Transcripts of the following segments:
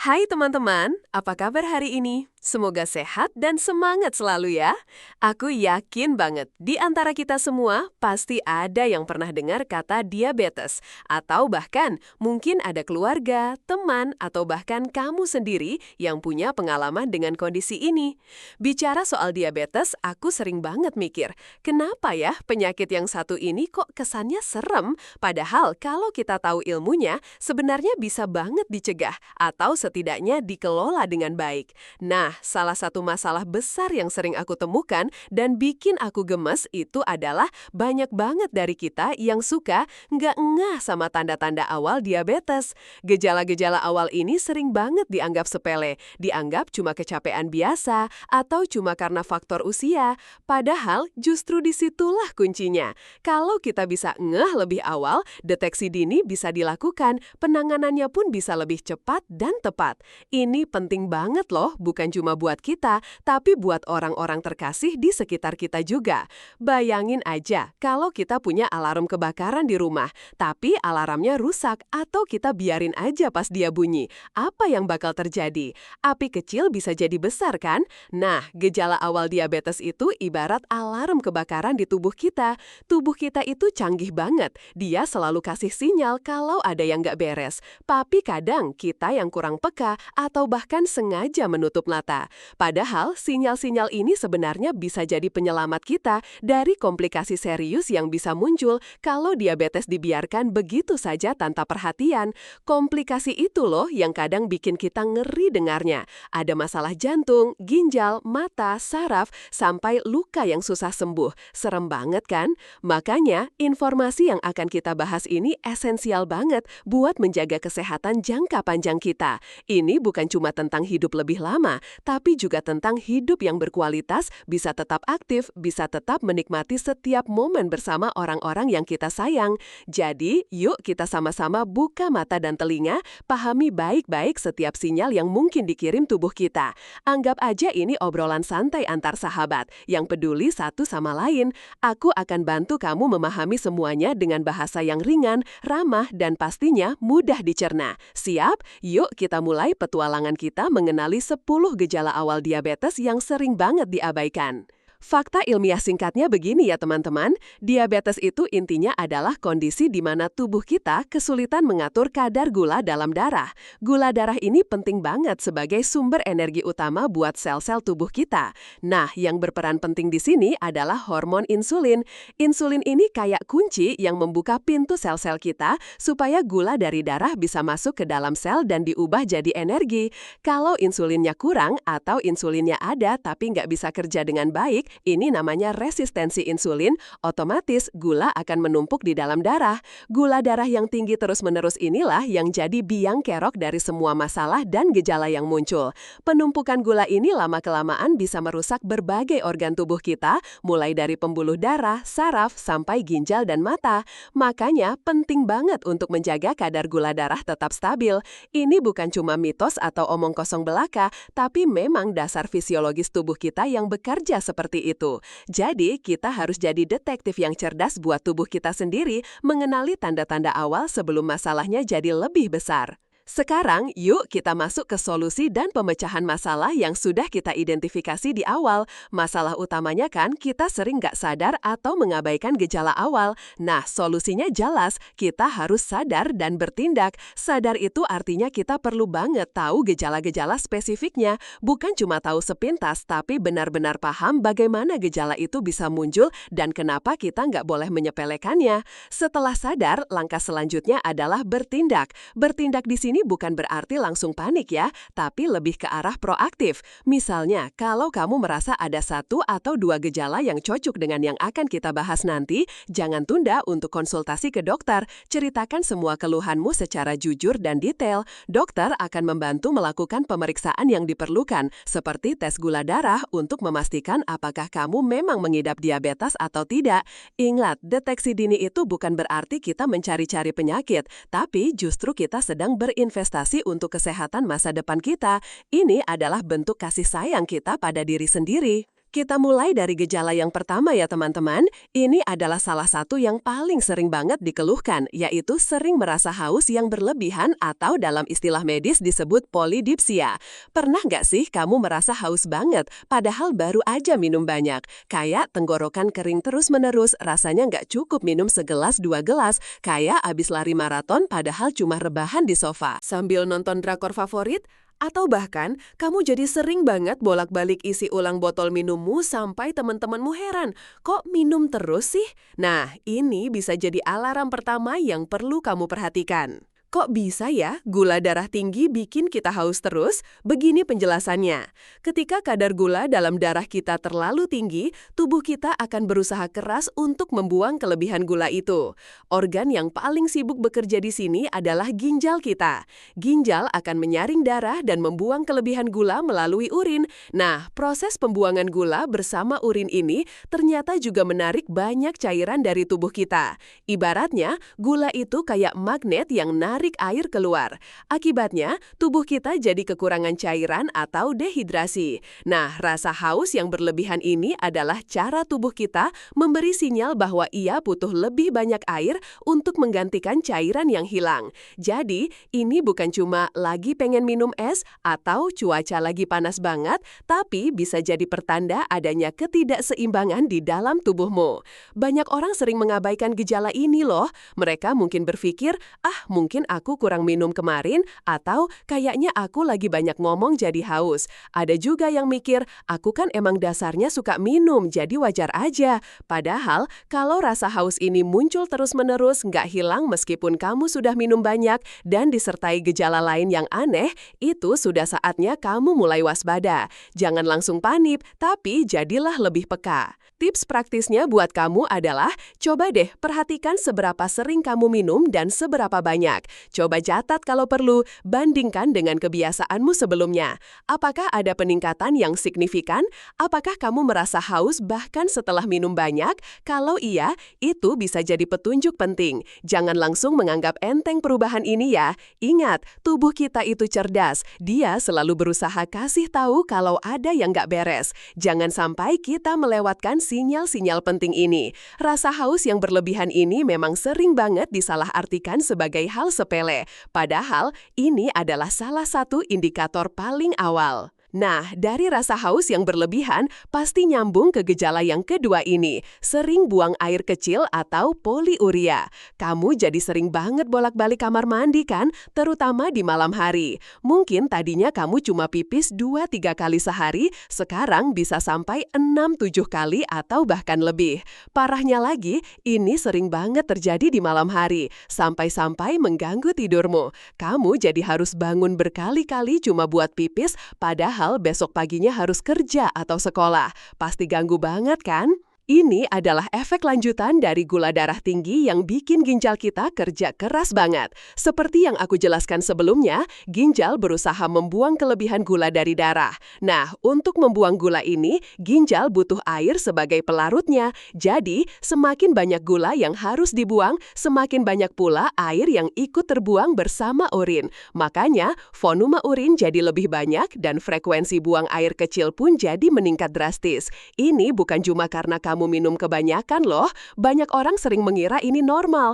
Hai teman-teman, apa kabar hari ini? Semoga sehat dan semangat selalu ya. Aku yakin banget di antara kita semua pasti ada yang pernah dengar kata diabetes. Atau bahkan mungkin ada keluarga, teman, atau bahkan kamu sendiri yang punya pengalaman dengan kondisi ini. Bicara soal diabetes, aku sering banget mikir, kenapa ya penyakit yang satu ini kok kesannya serem? Padahal kalau kita tahu ilmunya, sebenarnya bisa banget dicegah atau setidaknya dikelola dengan baik. Nah, salah satu masalah besar yang sering aku temukan dan bikin aku gemes itu adalah banyak banget dari kita yang suka nggak ngeh sama tanda-tanda awal diabetes. Gejala-gejala awal ini sering banget dianggap sepele, dianggap cuma kecapean biasa atau cuma karena faktor usia. Padahal justru disitulah kuncinya. Kalau kita bisa ngeh lebih awal, deteksi dini bisa dilakukan, penanganannya pun bisa lebih cepat dan tepat. Ini penting banget loh, bukan cuma buat kita, tapi buat orang-orang terkasih di sekitar kita juga. Bayangin aja, kalau kita punya alarm kebakaran di rumah, tapi alarmnya rusak atau kita biarin aja pas dia bunyi. Apa yang bakal terjadi? Api kecil bisa jadi besar kan? Nah, gejala awal diabetes itu ibarat alarm kebakaran di tubuh kita. Tubuh kita itu canggih banget. Dia selalu kasih sinyal kalau ada yang nggak beres. Tapi kadang kita yang kurang peka atau bahkan sengaja menutup mata. Padahal sinyal-sinyal ini sebenarnya bisa jadi penyelamat kita dari komplikasi serius yang bisa muncul kalau diabetes dibiarkan begitu saja tanpa perhatian. Komplikasi itu loh yang kadang bikin kita ngeri dengarnya. Ada masalah jantung, ginjal, mata, saraf, sampai luka yang susah sembuh. Serem banget kan? Makanya, informasi yang akan kita bahas ini esensial banget buat menjaga kesehatan jangka panjang kita. Ini bukan cuma tentang hidup lebih lama, tapi juga tentang hidup yang berkualitas, bisa tetap aktif, bisa tetap menikmati setiap momen bersama orang-orang yang kita sayang. Jadi, yuk kita sama-sama buka mata dan telinga, pahami baik-baik setiap sinyal yang mungkin dikirim tubuh kita. Anggap aja ini obrolan santai antar sahabat, yang peduli satu sama lain. Aku akan bantu kamu memahami semuanya dengan bahasa yang ringan, ramah, dan pastinya mudah dicerna. Siap? Yuk kita mulai petualangan kita mengenali 10 gejala awal diabetes yang sering banget diabaikan. Fakta ilmiah singkatnya begini ya teman-teman, diabetes itu intinya adalah kondisi di mana tubuh kita kesulitan mengatur kadar gula dalam darah. Gula darah ini penting banget sebagai sumber energi utama buat sel-sel tubuh kita. Nah, yang berperan penting di sini adalah hormon insulin. Insulin ini kayak kunci yang membuka pintu sel-sel kita supaya gula dari darah bisa masuk ke dalam sel dan diubah jadi energi. Kalau insulinnya kurang atau insulinnya ada tapi nggak bisa kerja dengan baik, ini namanya resistensi insulin, otomatis gula akan menumpuk di dalam darah. Gula darah yang tinggi terus-menerus inilah yang jadi biang kerok dari semua masalah dan gejala yang muncul. Penumpukan gula ini lama-kelamaan bisa merusak berbagai organ tubuh kita, mulai dari pembuluh darah, saraf, sampai ginjal dan mata. Makanya penting banget untuk menjaga kadar gula darah tetap stabil. Ini bukan cuma mitos atau omong kosong belaka, tapi memang dasar fisiologis tubuh kita yang bekerja seperti itu. Jadi, kita harus jadi detektif yang cerdas buat tubuh kita sendiri mengenali tanda-tanda awal sebelum masalahnya jadi lebih besar. Sekarang, yuk kita masuk ke solusi dan pemecahan masalah yang sudah kita identifikasi di awal. Masalah utamanya kan kita sering nggak sadar atau mengabaikan gejala awal. Nah, solusinya jelas, kita harus sadar dan bertindak. Sadar itu artinya kita perlu banget tahu gejala-gejala spesifiknya. Bukan cuma tahu sepintas, tapi benar-benar paham bagaimana gejala itu bisa muncul dan kenapa kita nggak boleh menyepelekannya. Setelah sadar, langkah selanjutnya adalah bertindak. Bertindak di sini bukan berarti langsung panik ya, tapi lebih ke arah proaktif. Misalnya, kalau kamu merasa ada 1 atau 2 gejala yang cocok dengan yang akan kita bahas nanti, jangan tunda untuk konsultasi ke dokter. Ceritakan semua keluhanmu secara jujur dan detail. Dokter akan membantu melakukan pemeriksaan yang diperlukan, seperti tes gula darah untuk memastikan apakah kamu memang mengidap diabetes atau tidak. Ingat, deteksi dini itu bukan berarti kita mencari-cari penyakit, tapi justru kita sedang berinvestasi untuk kesehatan masa depan kita. Ini adalah bentuk kasih sayang kita pada diri sendiri. Kita mulai dari gejala yang pertama ya teman-teman. Ini adalah salah satu yang paling sering banget dikeluhkan, yaitu sering merasa haus yang berlebihan atau dalam istilah medis disebut polidipsia. Pernah nggak sih kamu merasa haus banget, padahal baru aja minum banyak? Kayak tenggorokan kering terus-menerus, rasanya nggak cukup minum segelas dua gelas, kayak abis lari maraton padahal cuma rebahan di sofa. Sambil nonton drakor favorit? Atau bahkan, kamu jadi sering banget bolak-balik isi ulang botol minummu sampai teman-temanmu heran, kok minum terus sih? Nah, ini bisa jadi alarm pertama yang perlu kamu perhatikan. Kok bisa ya gula darah tinggi bikin kita haus terus? Begini penjelasannya. Ketika kadar gula dalam darah kita terlalu tinggi, tubuh kita akan berusaha keras untuk membuang kelebihan gula itu. Organ yang paling sibuk bekerja di sini adalah ginjal kita. Ginjal akan menyaring darah dan membuang kelebihan gula melalui urin. Nah, proses pembuangan gula bersama urin ini ternyata juga menarik banyak cairan dari tubuh kita. Ibaratnya, gula itu kayak magnet yang narik air keluar. Akibatnya, tubuh kita jadi kekurangan cairan atau dehidrasi. Nah, rasa haus yang berlebihan ini adalah cara tubuh kita memberi sinyal bahwa ia butuh lebih banyak air untuk menggantikan cairan yang hilang. Jadi, ini bukan cuma lagi pengen minum es atau cuaca lagi panas banget, tapi bisa jadi pertanda adanya ketidakseimbangan di dalam tubuhmu. Banyak orang sering mengabaikan gejala ini loh. Mereka mungkin berpikir, mungkin aku kurang minum kemarin, atau kayaknya aku lagi banyak ngomong jadi haus. Ada juga yang mikir, aku kan emang dasarnya suka minum, jadi wajar aja. Padahal, kalau rasa haus ini muncul terus-menerus, nggak hilang meskipun kamu sudah minum banyak, dan disertai gejala lain yang aneh, itu sudah saatnya kamu mulai waspada. Jangan langsung panik, tapi jadilah lebih peka. Tips praktisnya buat kamu adalah, coba deh perhatikan seberapa sering kamu minum dan seberapa banyak. Coba catat kalau perlu, bandingkan dengan kebiasaanmu sebelumnya. Apakah ada peningkatan yang signifikan? Apakah kamu merasa haus bahkan setelah minum banyak? Kalau iya, itu bisa jadi petunjuk penting. Jangan langsung menganggap enteng perubahan ini ya. Ingat, tubuh kita itu cerdas. Dia selalu berusaha kasih tahu kalau ada yang nggak beres. Jangan sampai kita melewatkan sinyal-sinyal penting ini. Rasa haus yang berlebihan ini memang sering banget disalahartikan sebagai hal sepele. Padahal, ini adalah salah satu indikator paling awal. Nah, dari rasa haus yang berlebihan, pasti nyambung ke gejala yang kedua ini, sering buang air kecil atau poliuria. Kamu jadi sering banget bolak-balik kamar mandi kan, terutama di malam hari. Mungkin tadinya kamu cuma pipis 2-3 kali sehari, sekarang bisa sampai 6-7 kali atau bahkan lebih. Parahnya lagi, ini sering banget terjadi di malam hari, sampai-sampai mengganggu tidurmu. Kamu jadi harus bangun berkali-kali cuma buat pipis, padahal besok paginya harus kerja atau sekolah. Pasti ganggu banget kan? Ini adalah efek lanjutan dari gula darah tinggi yang bikin ginjal kita kerja keras banget. Seperti yang aku jelaskan sebelumnya, ginjal berusaha membuang kelebihan gula dari darah. Nah, untuk membuang gula ini, ginjal butuh air sebagai pelarutnya. Jadi, semakin banyak gula yang harus dibuang, semakin banyak pula air yang ikut terbuang bersama urin. Makanya, volume urin jadi lebih banyak dan frekuensi buang air kecil pun jadi meningkat drastis. Ini bukan cuma karena kamu minum kebanyakan loh. Banyak orang sering mengira ini normal.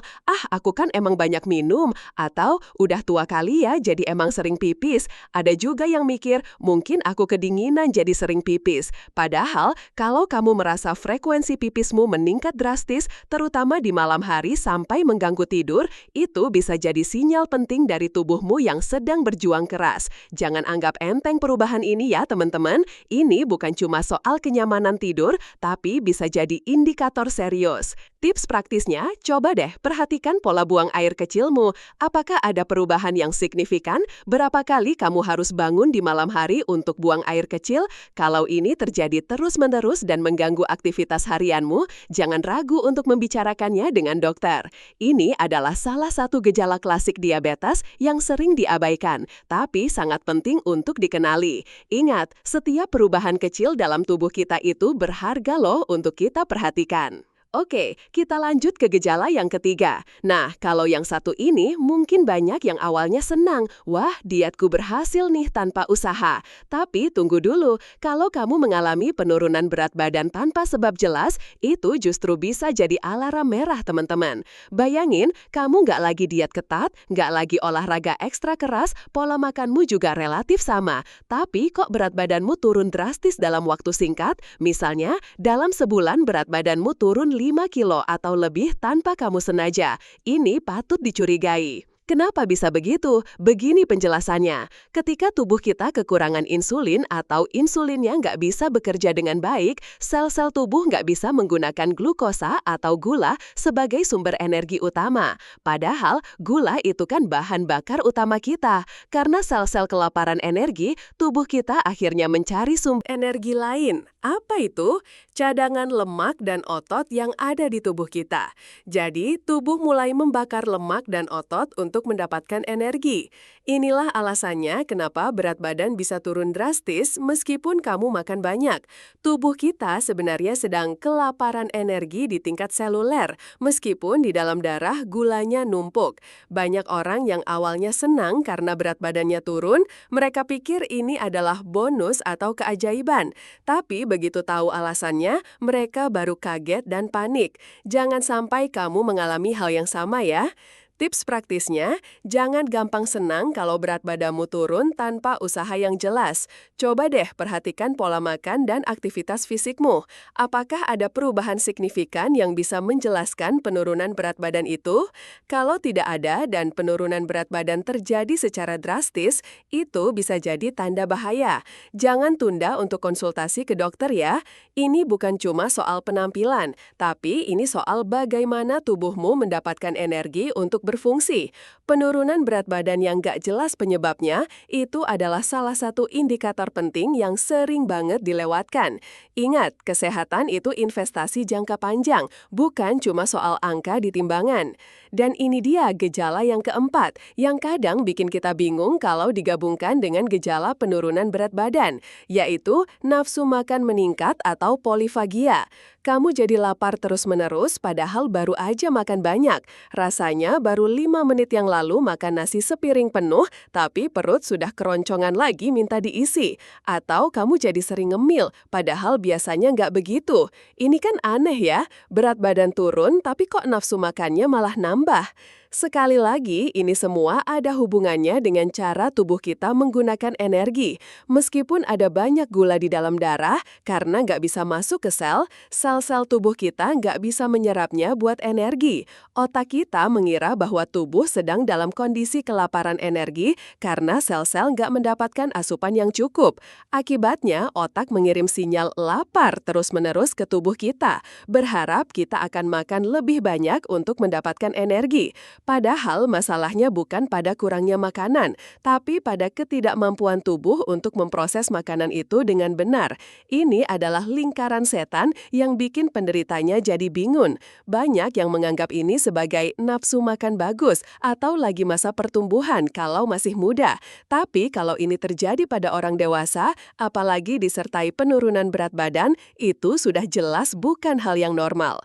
Aku kan emang banyak minum. Atau udah tua kali ya jadi emang sering pipis. Ada juga yang mikir mungkin aku kedinginan jadi sering pipis. Padahal kalau kamu merasa frekuensi pipismu meningkat drastis, terutama di malam hari sampai mengganggu tidur, itu bisa jadi sinyal penting dari tubuhmu yang sedang berjuang keras. Jangan anggap enteng perubahan ini ya teman-teman. Ini bukan cuma soal kenyamanan tidur, tapi bisa jadi indikator serius. Tips praktisnya, coba deh perhatikan pola buang air kecilmu. Apakah ada perubahan yang signifikan? Berapa kali kamu harus bangun di malam hari untuk buang air kecil? Kalau ini terjadi terus-menerus dan mengganggu aktivitas harianmu, jangan ragu untuk membicarakannya dengan dokter. Ini adalah salah satu gejala klasik diabetes yang sering diabaikan, tapi sangat penting untuk dikenali. Ingat, setiap perubahan kecil dalam tubuh kita itu berharga loh untuk kita perhatikan. Oke, kita lanjut ke gejala yang ketiga. Nah, kalau yang satu ini mungkin banyak yang awalnya senang. Wah, dietku berhasil nih tanpa usaha. Tapi tunggu dulu, kalau kamu mengalami penurunan berat badan tanpa sebab jelas, itu justru bisa jadi alarm merah teman-teman. Bayangin, kamu nggak lagi diet ketat, nggak lagi olahraga ekstra keras, pola makanmu juga relatif sama. Tapi kok berat badanmu turun drastis dalam waktu singkat? Misalnya, dalam sebulan berat badanmu turun 5 kilo atau lebih tanpa kamu sengaja. Ini patut dicurigai. Kenapa bisa begitu? Begini penjelasannya. Ketika tubuh kita kekurangan insulin atau insulinnya nggak bisa bekerja dengan baik, sel-sel tubuh nggak bisa menggunakan glukosa atau gula sebagai sumber energi utama. Padahal gula itu kan bahan bakar utama kita. Karena sel-sel kelaparan energi, tubuh kita akhirnya mencari sumber energi lain. Apa itu? Cadangan lemak dan otot yang ada di tubuh kita. Jadi, tubuh mulai membakar lemak dan otot untuk mendapatkan energi. Inilah alasannya kenapa berat badan bisa turun drastis meskipun kamu makan banyak. Tubuh kita sebenarnya sedang kelaparan energi di tingkat seluler, meskipun di dalam darah gulanya numpuk. Banyak orang yang awalnya senang karena berat badannya turun, mereka pikir ini adalah bonus atau keajaiban. Tapi begitu tahu alasannya, mereka baru kaget dan panik. Jangan sampai kamu mengalami hal yang sama ya. Tips praktisnya, jangan gampang senang kalau berat badanmu turun tanpa usaha yang jelas. Coba deh perhatikan pola makan dan aktivitas fisikmu. Apakah ada perubahan signifikan yang bisa menjelaskan penurunan berat badan itu? Kalau tidak ada dan penurunan berat badan terjadi secara drastis, itu bisa jadi tanda bahaya. Jangan tunda untuk konsultasi ke dokter ya. Ini bukan cuma soal penampilan, tapi ini soal bagaimana tubuhmu mendapatkan energi untuk berfungsi. Penurunan berat badan yang gak jelas penyebabnya, itu adalah salah satu indikator penting yang sering banget dilewatkan. Ingat, kesehatan itu investasi jangka panjang, bukan cuma soal angka di timbangan. Dan ini dia gejala yang keempat, yang kadang bikin kita bingung kalau digabungkan dengan gejala penurunan berat badan, yaitu nafsu makan meningkat atau polifagia. Kamu jadi lapar terus-menerus padahal baru aja makan banyak. Rasanya baru 5 menit yang lalu makan nasi sepiring penuh, tapi perut sudah keroncongan lagi minta diisi. Atau kamu jadi sering ngemil, padahal biasanya nggak begitu. Ini kan aneh ya, berat badan turun tapi kok nafsu makannya malah nambah. Sekali lagi, ini semua ada hubungannya dengan cara tubuh kita menggunakan energi. Meskipun ada banyak gula di dalam darah, karena nggak bisa masuk ke sel, sel-sel tubuh kita nggak bisa menyerapnya buat energi. Otak kita mengira bahwa tubuh sedang dalam kondisi kelaparan energi karena sel-sel nggak mendapatkan asupan yang cukup. Akibatnya, otak mengirim sinyal lapar terus-menerus ke tubuh kita, berharap kita akan makan lebih banyak untuk mendapatkan energi. Padahal masalahnya bukan pada kurangnya makanan, tapi pada ketidakmampuan tubuh untuk memproses makanan itu dengan benar. Ini adalah lingkaran setan yang bikin penderitanya jadi bingung. Banyak yang menganggap ini sebagai nafsu makan bagus atau lagi masa pertumbuhan kalau masih muda. Tapi kalau ini terjadi pada orang dewasa, apalagi disertai penurunan berat badan, itu sudah jelas bukan hal yang normal.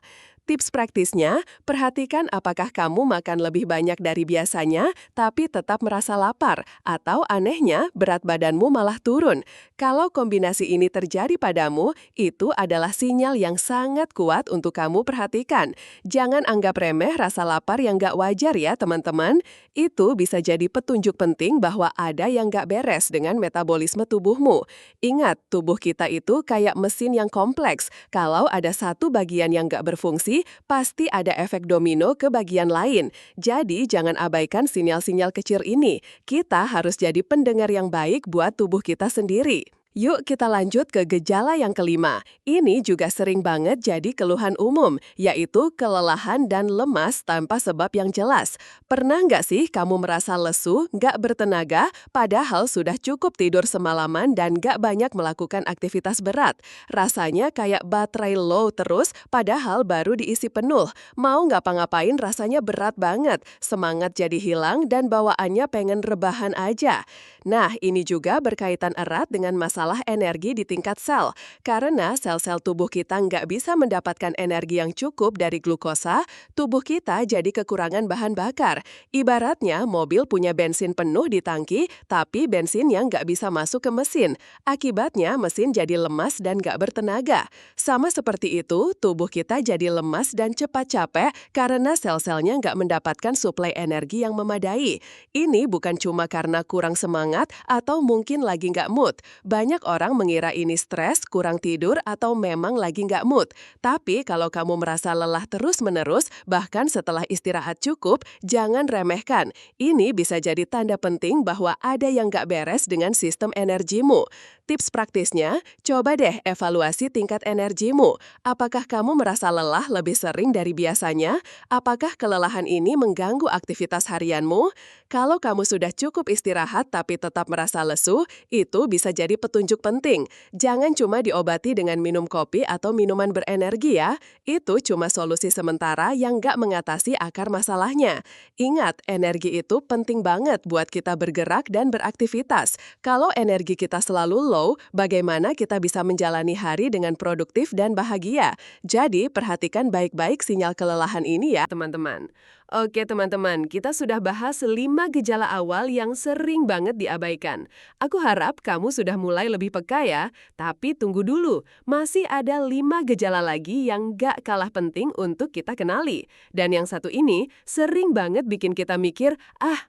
Tips praktisnya, perhatikan apakah kamu makan lebih banyak dari biasanya, tapi tetap merasa lapar, atau anehnya berat badanmu malah turun. Kalau kombinasi ini terjadi padamu, itu adalah sinyal yang sangat kuat untuk kamu perhatikan. Jangan anggap remeh rasa lapar yang gak wajar ya teman-teman. Itu bisa jadi petunjuk penting bahwa ada yang gak beres dengan metabolisme tubuhmu. Ingat, tubuh kita itu kayak mesin yang kompleks. Kalau ada satu bagian yang gak berfungsi, pasti ada efek domino ke bagian lain. Jadi, jangan abaikan sinyal-sinyal kecil ini. Kita harus jadi pendengar yang baik buat tubuh kita sendiri. Yuk kita lanjut ke gejala yang kelima. Ini juga sering banget jadi keluhan umum, yaitu kelelahan dan lemas tanpa sebab yang jelas. Pernah nggak sih kamu merasa lesu, nggak bertenaga, padahal sudah cukup tidur semalaman dan nggak banyak melakukan aktivitas berat? Rasanya kayak baterai low terus, padahal baru diisi penuh. Mau ngapa-ngapain rasanya berat banget, semangat jadi hilang dan bawaannya pengen rebahan aja. Nah, ini juga berkaitan erat dengan masalah masalah energi di tingkat sel. Karena sel-sel tubuh kita nggak bisa mendapatkan energi yang cukup dari glukosa, tubuh kita jadi kekurangan bahan bakar. Ibaratnya mobil punya bensin penuh di tangki, tapi bensinnya nggak bisa masuk ke mesin. Akibatnya mesin jadi lemas dan nggak bertenaga. Sama seperti itu, tubuh kita jadi lemas dan cepat capek karena sel-selnya nggak mendapatkan suplai energi yang memadai. Ini bukan cuma karena kurang semangat atau mungkin lagi nggak mood. Banyak orang mengira ini stres, kurang tidur, atau memang lagi nggak mood. Tapi kalau kamu merasa lelah terus-menerus, bahkan setelah istirahat cukup, jangan remehkan. Ini bisa jadi tanda penting bahwa ada yang nggak beres dengan sistem energimu. Tips praktisnya, coba deh evaluasi tingkat energimu. Apakah kamu merasa lelah lebih sering dari biasanya? Apakah kelelahan ini mengganggu aktivitas harianmu? Kalau kamu sudah cukup istirahat tapi tetap merasa lesu, itu bisa jadi petunjuk penting. Jangan cuma diobati dengan minum kopi atau minuman berenergi ya. Itu cuma solusi sementara yang nggak mengatasi akar masalahnya. Ingat, energi itu penting banget buat kita bergerak dan beraktivitas. Kalau energi kita selalu low, bagaimana kita bisa menjalani hari dengan produktif dan bahagia? Jadi, perhatikan baik-baik sinyal kelelahan ini ya, teman-teman. Oke teman-teman, kita sudah bahas 5 gejala awal yang sering banget diabaikan. Aku harap kamu sudah mulai lebih peka ya, tapi tunggu dulu, masih ada 5 gejala lagi yang gak kalah penting untuk kita kenali. Dan yang satu ini sering banget bikin kita mikir,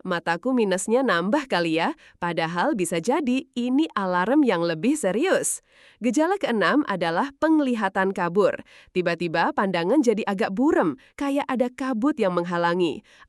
mataku minusnya nambah kali ya, padahal bisa jadi ini alarm yang lebih serius. Gejala keenam adalah penglihatan kabur. Tiba-tiba pandangan jadi agak buram, kayak ada kabut yang menghalangi.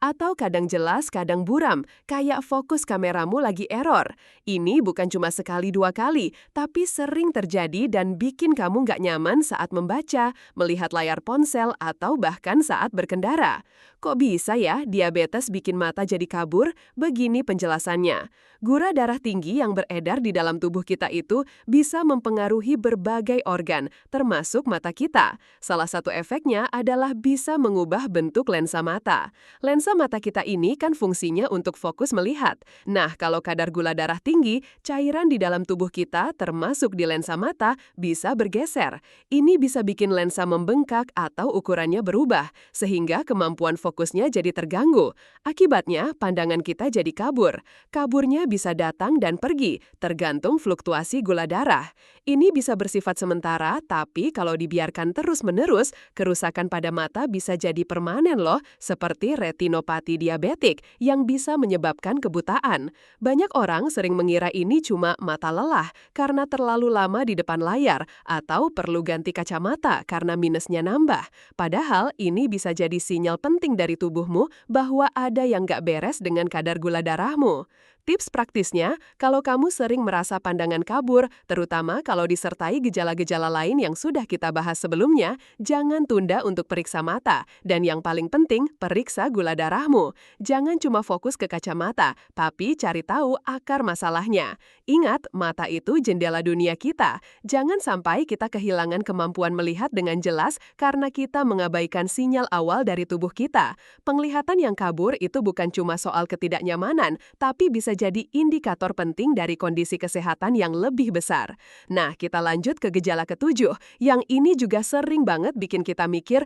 Atau kadang jelas, kadang buram, kayak fokus kameramu lagi error. Ini bukan cuma sekali dua kali, tapi sering terjadi dan bikin kamu nggak nyaman saat membaca, melihat layar ponsel, atau bahkan saat berkendara. Kok bisa ya diabetes bikin mata jadi kabur? Begini penjelasannya. Gula darah tinggi yang beredar di dalam tubuh kita itu bisa mempengaruhi berbagai organ, termasuk mata kita. Salah satu efeknya adalah bisa mengubah bentuk lensa mata. Lensa mata kita ini kan fungsinya untuk fokus melihat. Nah, kalau kadar gula darah tinggi, cairan di dalam tubuh kita, termasuk di lensa mata, bisa bergeser. Ini bisa bikin lensa membengkak atau ukurannya berubah, sehingga kemampuan fokusnya jadi terganggu. Akibatnya, pandangan kita jadi kabur. Kaburnya bisa datang dan pergi, tergantung fluktuasi gula darah. Ini bisa bersifat sementara, tapi kalau dibiarkan terus-menerus, kerusakan pada mata bisa jadi permanen loh, seperti retinopati diabetik yang bisa menyebabkan kebutaan. Banyak orang sering mengira ini cuma mata lelah karena terlalu lama di depan layar atau perlu ganti kacamata karena minusnya nambah. Padahal ini bisa jadi sinyal penting dari tubuhmu bahwa ada yang nggak beres dengan kadar gula darahmu. Tips praktisnya, kalau kamu sering merasa pandangan kabur, terutama kalau disertai gejala-gejala lain yang sudah kita bahas sebelumnya, jangan tunda untuk periksa mata. Dan yang paling penting, periksa gula darahmu. Jangan cuma fokus ke kacamata, tapi cari tahu akar masalahnya. Ingat, mata itu jendela dunia kita. Jangan sampai kita kehilangan kemampuan melihat dengan jelas karena kita mengabaikan sinyal awal dari tubuh kita. Penglihatan yang kabur itu bukan cuma soal ketidaknyamanan, tapi bisa jadi indikator penting dari kondisi kesehatan yang lebih besar. Nah, kita lanjut ke gejala ketujuh, yang ini juga sering banget bikin kita mikir,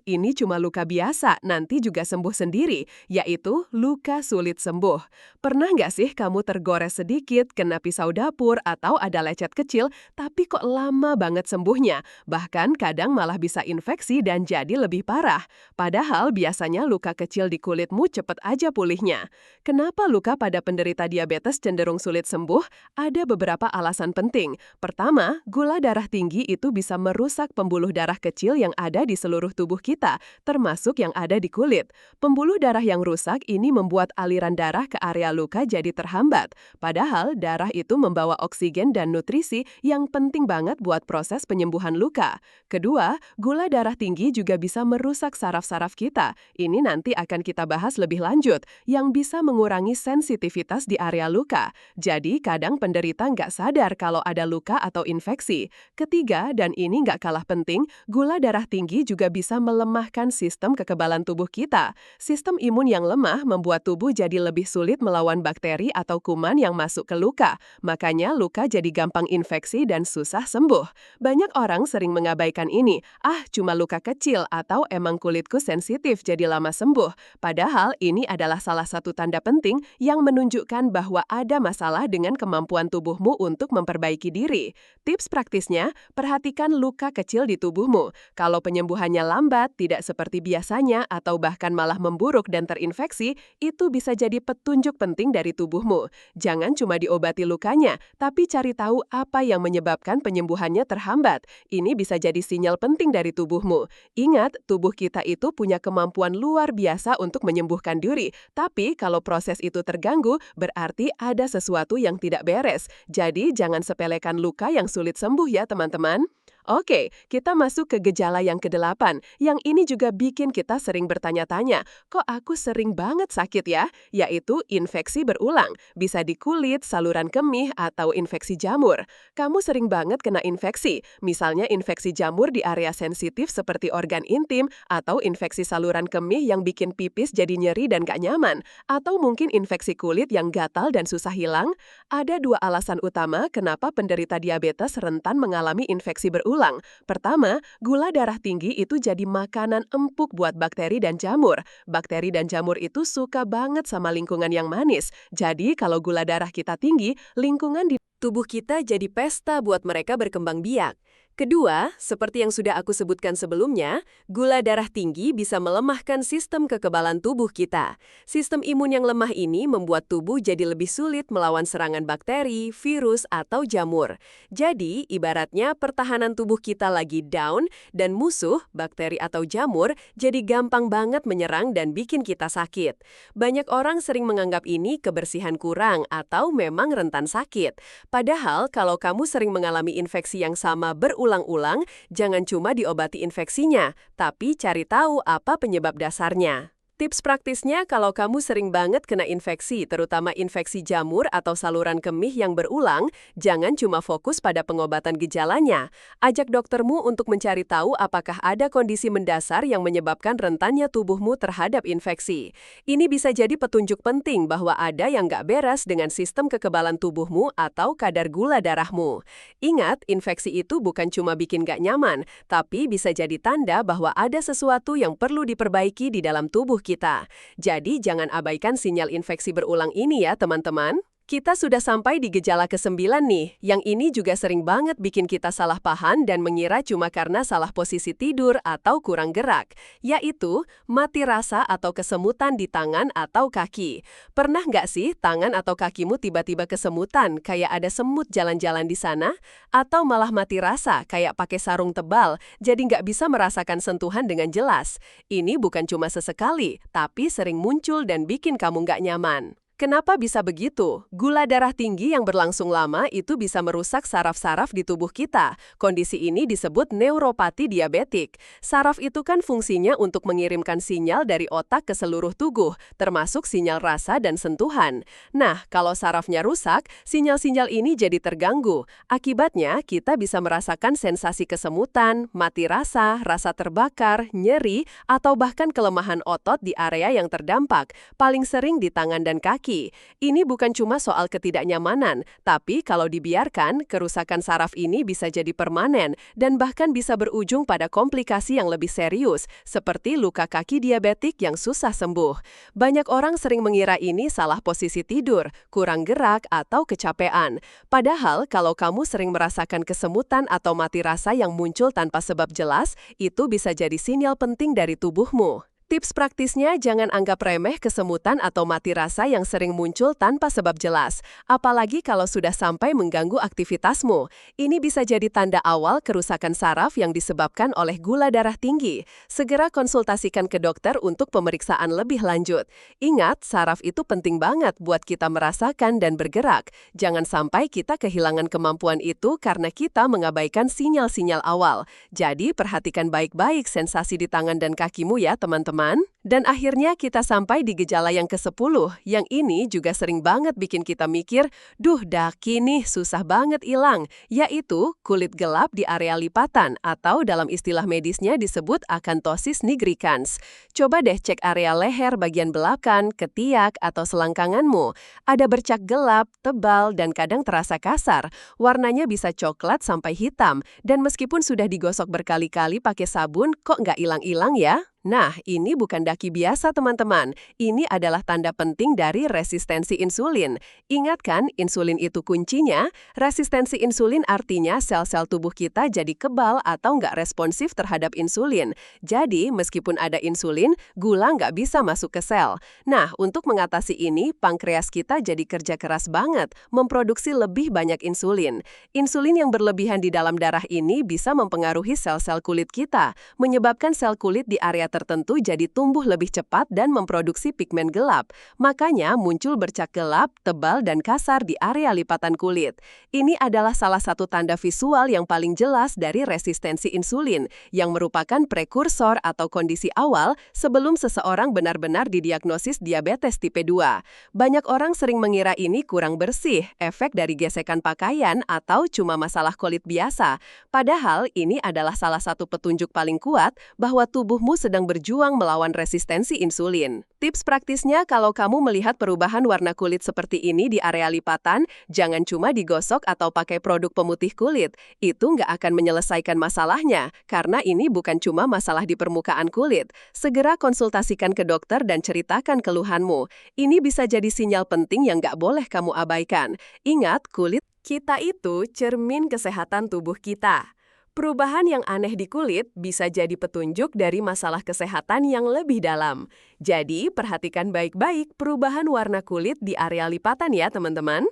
ini cuma luka biasa, nanti juga sembuh sendiri, yaitu luka sulit sembuh. Pernah nggak sih kamu tergores sedikit, kena pisau dapur, atau ada lecet kecil, tapi kok lama banget sembuhnya? Bahkan kadang malah bisa infeksi dan jadi lebih parah. Padahal biasanya luka kecil di kulitmu cepet aja pulihnya. Kenapa luka pada penderita diabetes cenderung sulit sembuh? Ada beberapa alasan penting. Pertama, gula darah tinggi itu bisa merusak pembuluh darah kecil yang ada di seluruh tubuh kita, termasuk yang ada di kulit. Pembuluh darah yang rusak ini membuat aliran darah ke area luka jadi terhambat. Padahal darah itu membawa oksigen dan nutrisi yang penting banget buat proses penyembuhan luka. Kedua, gula darah tinggi juga bisa merusak saraf-saraf kita. Ini nanti akan kita bahas lebih lanjut, yang bisa mengurangi sensitivitas panas di area luka. Jadi kadang penderita nggak sadar kalau ada luka atau infeksi. Ketiga, dan ini nggak kalah penting, gula darah tinggi juga bisa melemahkan sistem kekebalan tubuh kita. Sistem imun yang lemah membuat tubuh jadi lebih sulit melawan bakteri atau kuman yang masuk ke luka. Makanya luka jadi gampang infeksi dan susah sembuh. Banyak orang sering mengabaikan ini. Cuma luka kecil atau emang kulitku sensitif jadi lama sembuh. Padahal ini adalah salah satu tanda penting yang menunjukkan bahwa ada masalah dengan kemampuan tubuhmu untuk memperbaiki diri. Tips praktisnya, perhatikan luka kecil di tubuhmu. Kalau penyembuhannya lambat, tidak seperti biasanya, atau bahkan malah memburuk dan terinfeksi, itu bisa jadi petunjuk penting dari tubuhmu. Jangan cuma diobati lukanya, tapi cari tahu apa yang menyebabkan penyembuhannya terhambat. Ini bisa jadi sinyal penting dari tubuhmu. Ingat, tubuh kita itu punya kemampuan luar biasa untuk menyembuhkan diri, tapi kalau proses itu terganggu, berarti ada sesuatu yang tidak beres. Jadi, jangan sepelekan luka yang sulit sembuh ya, teman-teman. Oke, kita masuk ke gejala yang ke-8. Yang ini juga bikin kita sering bertanya-tanya, kok aku sering banget sakit ya? Yaitu infeksi berulang. Bisa di kulit, saluran kemih, atau infeksi jamur. Kamu sering banget kena infeksi, misalnya infeksi jamur di area sensitif seperti organ intim, atau infeksi saluran kemih yang bikin pipis jadi nyeri dan gak nyaman, atau mungkin infeksi kulit yang gatal dan susah hilang. Ada dua alasan utama kenapa penderita diabetes rentan mengalami infeksi berulang. Pertama, gula darah tinggi itu jadi makanan empuk buat bakteri dan jamur. Bakteri dan jamur itu suka banget sama lingkungan yang manis. Jadi, kalau gula darah kita tinggi, lingkungan di tubuh kita jadi pesta buat mereka berkembang biak. Kedua, seperti yang sudah aku sebutkan sebelumnya, gula darah tinggi bisa melemahkan sistem kekebalan tubuh kita. Sistem imun yang lemah ini membuat tubuh jadi lebih sulit melawan serangan bakteri, virus, atau jamur. Jadi, ibaratnya pertahanan tubuh kita lagi down dan musuh, bakteri atau jamur, jadi gampang banget menyerang dan bikin kita sakit. Banyak orang sering menganggap ini kebersihan kurang atau memang rentan sakit. Padahal, kalau kamu sering mengalami infeksi yang sama berulang-ulang, jangan cuma diobati infeksinya, tapi cari tahu apa penyebab dasarnya. Tips praktisnya kalau kamu sering banget kena infeksi, terutama infeksi jamur atau saluran kemih yang berulang, jangan cuma fokus pada pengobatan gejalanya. Ajak doktermu untuk mencari tahu apakah ada kondisi mendasar yang menyebabkan rentannya tubuhmu terhadap infeksi. Ini bisa jadi petunjuk penting bahwa ada yang nggak beres dengan sistem kekebalan tubuhmu atau kadar gula darahmu. Ingat, infeksi itu bukan cuma bikin nggak nyaman, tapi bisa jadi tanda bahwa ada sesuatu yang perlu diperbaiki di dalam tubuh kita. Jadi jangan abaikan sinyal infeksi berulang ini ya teman-teman. Kita sudah sampai di gejala ke-9 nih, yang ini juga sering banget bikin kita salah paham dan mengira cuma karena salah posisi tidur atau kurang gerak, yaitu mati rasa atau kesemutan di tangan atau kaki. Pernah nggak sih tangan atau kakimu tiba-tiba kesemutan, kayak ada semut jalan-jalan di sana? Atau malah mati rasa, kayak pakai sarung tebal, jadi nggak bisa merasakan sentuhan dengan jelas? Ini bukan cuma sesekali, tapi sering muncul dan bikin kamu nggak nyaman. Kenapa bisa begitu? Gula darah tinggi yang berlangsung lama itu bisa merusak saraf-saraf di tubuh kita. Kondisi ini disebut neuropati diabetik. Saraf itu kan fungsinya untuk mengirimkan sinyal dari otak ke seluruh tubuh, termasuk sinyal rasa dan sentuhan. Nah, kalau sarafnya rusak, sinyal-sinyal ini jadi terganggu. Akibatnya, kita bisa merasakan sensasi kesemutan, mati rasa, rasa terbakar, nyeri, atau bahkan kelemahan otot di area yang terdampak, paling sering di tangan dan kaki. Ini bukan cuma soal ketidaknyamanan, tapi kalau dibiarkan, kerusakan saraf ini bisa jadi permanen dan bahkan bisa berujung pada komplikasi yang lebih serius, seperti luka kaki diabetik yang susah sembuh. Banyak orang sering mengira ini salah posisi tidur, kurang gerak, atau kecapean. Padahal, kalau kamu sering merasakan kesemutan atau mati rasa yang muncul tanpa sebab jelas, itu bisa jadi sinyal penting dari tubuhmu. Tips praktisnya, jangan anggap remeh kesemutan atau mati rasa yang sering muncul tanpa sebab jelas, apalagi kalau sudah sampai mengganggu aktivitasmu. Ini bisa jadi tanda awal kerusakan saraf yang disebabkan oleh gula darah tinggi. Segera konsultasikan ke dokter untuk pemeriksaan lebih lanjut. Ingat, saraf itu penting banget buat kita merasakan dan bergerak. Jangan sampai kita kehilangan kemampuan itu karena kita mengabaikan sinyal-sinyal awal. Jadi, perhatikan baik-baik sensasi di tangan dan kakimu ya, teman-teman. teman-teman. Dan akhirnya kita sampai di gejala yang ke-10, yang ini juga sering banget bikin kita mikir, duh daki nih susah banget hilang, yaitu kulit gelap di area lipatan atau dalam istilah medisnya disebut akanthosis nigricans. Coba deh cek area leher bagian belakang, ketiak, atau selangkanganmu. Ada bercak gelap, tebal, dan kadang terasa kasar. Warnanya bisa coklat sampai hitam, dan meskipun sudah digosok berkali-kali pakai sabun, kok nggak hilang-hilang ya? Nah, ini bukan daki biasa teman-teman. Ini adalah tanda penting dari resistensi insulin. Ingat kan, insulin itu kuncinya? Resistensi insulin artinya sel-sel tubuh kita jadi kebal atau nggak responsif terhadap insulin. Jadi, meskipun ada insulin, gula nggak bisa masuk ke sel. Nah, untuk mengatasi ini, pankreas kita jadi kerja keras banget, memproduksi lebih banyak insulin. Insulin yang berlebihan di dalam darah ini bisa mempengaruhi sel-sel kulit kita, menyebabkan sel kulit di area tertentu jadi tumbuh lebih cepat dan memproduksi pigmen gelap. Makanya muncul bercak gelap, tebal, dan kasar di area lipatan kulit. Ini adalah salah satu tanda visual yang paling jelas dari resistensi insulin, yang merupakan prekursor atau kondisi awal sebelum seseorang benar-benar didiagnosis diabetes tipe 2. Banyak orang sering mengira ini kurang bersih, efek dari gesekan pakaian, atau cuma masalah kulit biasa. Padahal ini adalah salah satu petunjuk paling kuat bahwa tubuhmu sedang berjuang melawan resistensi insulin. Tips praktisnya, kalau kamu melihat perubahan warna kulit seperti ini di area lipatan, jangan cuma digosok atau pakai produk pemutih kulit. Itu nggak akan menyelesaikan masalahnya, karena ini bukan cuma masalah di permukaan kulit. Segera konsultasikan ke dokter dan ceritakan keluhanmu. Ini bisa jadi sinyal penting yang nggak boleh kamu abaikan. Ingat, kulit kita itu cermin kesehatan tubuh kita. Perubahan yang aneh di kulit bisa jadi petunjuk dari masalah kesehatan yang lebih dalam. Jadi, perhatikan baik-baik perubahan warna kulit di area lipatan ya, teman-teman.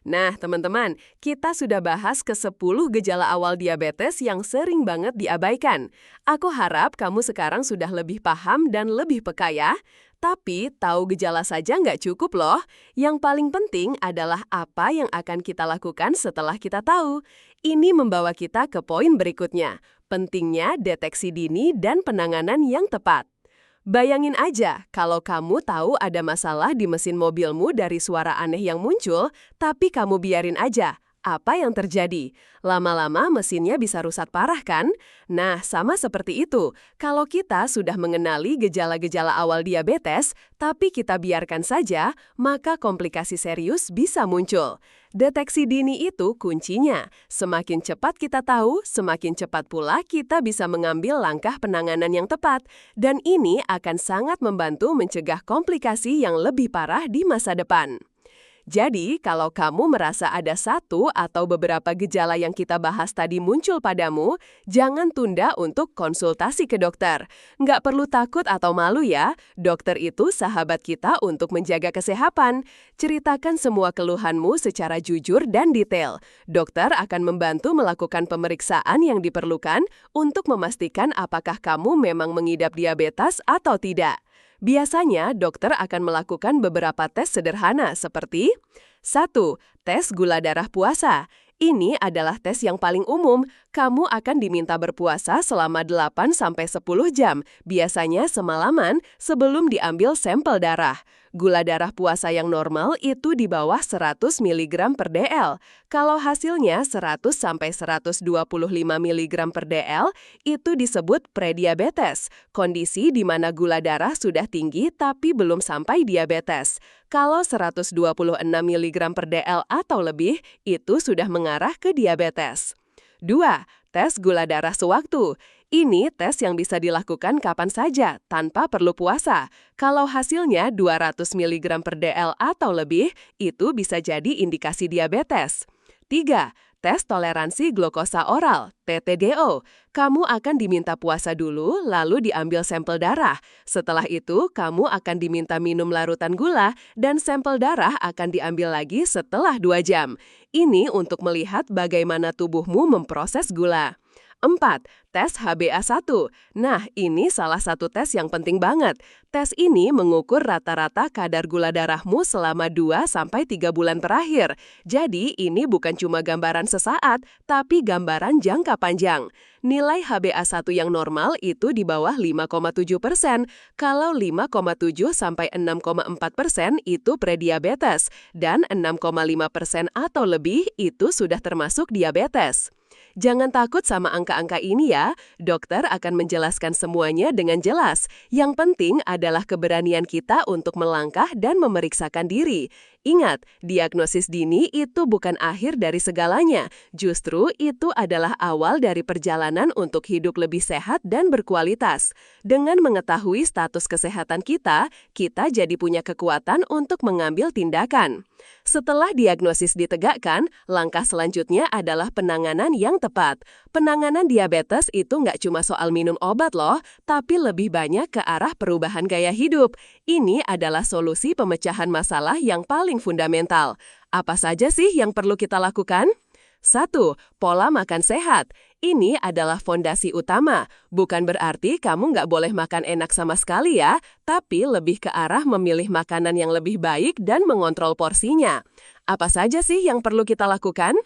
Nah, teman-teman, kita sudah bahas ke-10 gejala awal diabetes yang sering banget diabaikan. Aku harap kamu sekarang sudah lebih paham dan lebih peka ya. Tapi, tahu gejala saja nggak cukup loh. Yang paling penting adalah apa yang akan kita lakukan setelah kita tahu. Ini membawa kita ke poin berikutnya. Pentingnya deteksi dini dan penanganan yang tepat. Bayangin aja, kalau kamu tahu ada masalah di mesin mobilmu dari suara aneh yang muncul, tapi kamu biarin aja. Apa yang terjadi? Lama-lama mesinnya bisa rusak parah kan? Nah, sama seperti itu. Kalau kita sudah mengenali gejala-gejala awal diabetes, tapi kita biarkan saja, maka komplikasi serius bisa muncul. Deteksi dini itu kuncinya. Semakin cepat kita tahu, semakin cepat pula kita bisa mengambil langkah penanganan yang tepat. Dan ini akan sangat membantu mencegah komplikasi yang lebih parah di masa depan. Jadi, kalau kamu merasa ada satu atau beberapa gejala yang kita bahas tadi muncul padamu, jangan tunda untuk konsultasi ke dokter. Nggak perlu takut atau malu ya, dokter itu sahabat kita untuk menjaga kesehatan. Ceritakan semua keluhanmu secara jujur dan detail. Dokter akan membantu melakukan pemeriksaan yang diperlukan untuk memastikan apakah kamu memang mengidap diabetes atau tidak. Biasanya, dokter akan melakukan beberapa tes sederhana seperti 1. Tes gula darah puasa. Ini adalah tes yang paling umum. Kamu akan diminta berpuasa selama 8-10 jam, biasanya semalaman sebelum diambil sampel darah. Gula darah puasa yang normal itu di bawah 100 mg per dl. Kalau hasilnya 100-125 mg per dl, itu disebut prediabetes, kondisi di mana gula darah sudah tinggi tapi belum sampai diabetes. Kalau 126 mg per dl atau lebih, itu sudah mengarah ke diabetes. 2. Tes gula darah sewaktu. Ini tes yang bisa dilakukan kapan saja, tanpa perlu puasa. Kalau hasilnya 200 mg per dl atau lebih, itu bisa jadi indikasi diabetes. 3. Tes toleransi glukosa oral, TTGO. Kamu akan diminta puasa dulu, lalu diambil sampel darah. Setelah itu, kamu akan diminta minum larutan gula, dan sampel darah akan diambil lagi setelah 2 jam. Ini untuk melihat bagaimana tubuhmu memproses gula. 4. Tes HbA1. Nah, ini salah satu tes yang penting banget. Tes ini mengukur rata-rata kadar gula darahmu selama 2-3 bulan terakhir. Jadi, ini bukan cuma gambaran sesaat, tapi gambaran jangka panjang. Nilai HbA1 yang normal itu di bawah 5,7%. Kalau 5,7-6,4% itu prediabetes, dan 6,5% atau lebih itu sudah termasuk diabetes. Jangan takut sama angka-angka ini ya, dokter akan menjelaskan semuanya dengan jelas. Yang penting adalah keberanian kita untuk melangkah dan memeriksakan diri. Ingat, diagnosis dini itu bukan akhir dari segalanya. Justru itu adalah awal dari perjalanan untuk hidup lebih sehat dan berkualitas. Dengan mengetahui status kesehatan kita jadi punya kekuatan untuk mengambil tindakan. Setelah diagnosis ditegakkan, langkah selanjutnya adalah penanganan yang tepat. Penanganan diabetes itu nggak cuma soal minum obat loh, tapi lebih banyak ke arah perubahan gaya hidup. Ini adalah solusi pemecahan masalah yang paling fundamental. Apa saja sih yang perlu kita lakukan? 1. Pola makan sehat. Ini adalah fondasi utama. Bukan berarti kamu nggak boleh makan enak sama sekali ya, tapi lebih ke arah memilih makanan yang lebih baik dan mengontrol porsinya. Apa saja sih yang perlu kita lakukan?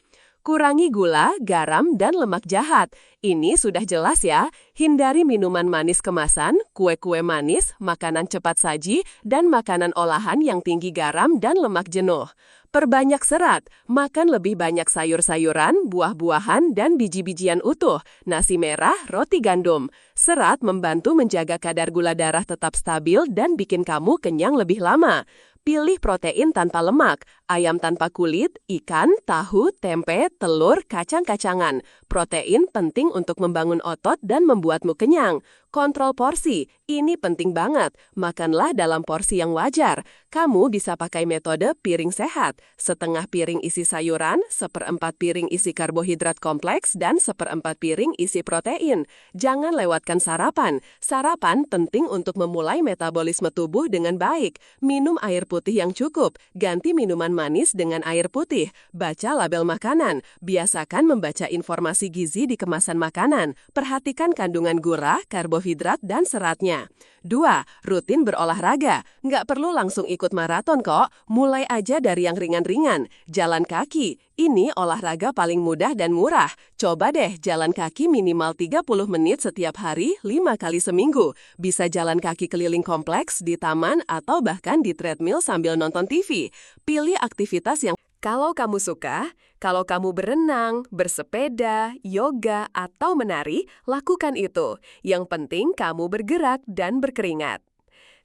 Kurangi gula, garam, dan lemak jahat. Ini sudah jelas ya. Hindari minuman manis kemasan, kue-kue manis, makanan cepat saji, dan makanan olahan yang tinggi garam dan lemak jenuh. Perbanyak serat, makan lebih banyak sayur-sayuran, buah-buahan, dan biji-bijian utuh, nasi merah, roti gandum. Serat membantu menjaga kadar gula darah tetap stabil dan bikin kamu kenyang lebih lama. Pilih protein tanpa lemak, ayam tanpa kulit, ikan, tahu, tempe, telur, kacang-kacangan. Protein penting untuk membangun otot dan membuatmu kenyang. Kontrol porsi, ini penting banget. Makanlah dalam porsi yang wajar. Kamu bisa pakai metode piring sehat. Setengah piring isi sayuran, 1/4 piring isi karbohidrat kompleks, dan 1/4 piring isi protein. Jangan lewatkan sarapan. Sarapan penting untuk memulai metabolisme tubuh dengan baik. Minum air putih yang cukup. Ganti minuman manis dengan air putih. Baca label makanan. Biasakan membaca informasi gizi di kemasan makanan. Perhatikan kandungan gula, karbohidrat, dan seratnya. 2. Rutin berolahraga. Nggak perlu langsung ikut maraton kok. Mulai aja dari yang ringan-ringan. Jalan kaki. Ini olahraga paling mudah dan murah. Coba deh jalan kaki minimal 30 menit setiap hari, 5 kali seminggu. Bisa jalan kaki keliling kompleks, di taman, atau bahkan di treadmill sambil nonton TV. Pilih aktivitas yang kalau kamu suka, kalau kamu berenang, bersepeda, yoga, atau menari, lakukan itu. Yang penting kamu bergerak dan berkeringat.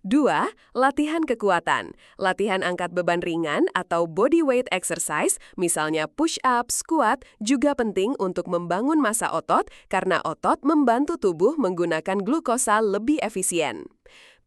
2. Latihan kekuatan. Latihan angkat beban ringan atau body weight exercise, misalnya push-up, squat, juga penting untuk membangun massa otot karena otot membantu tubuh menggunakan glukosa lebih efisien.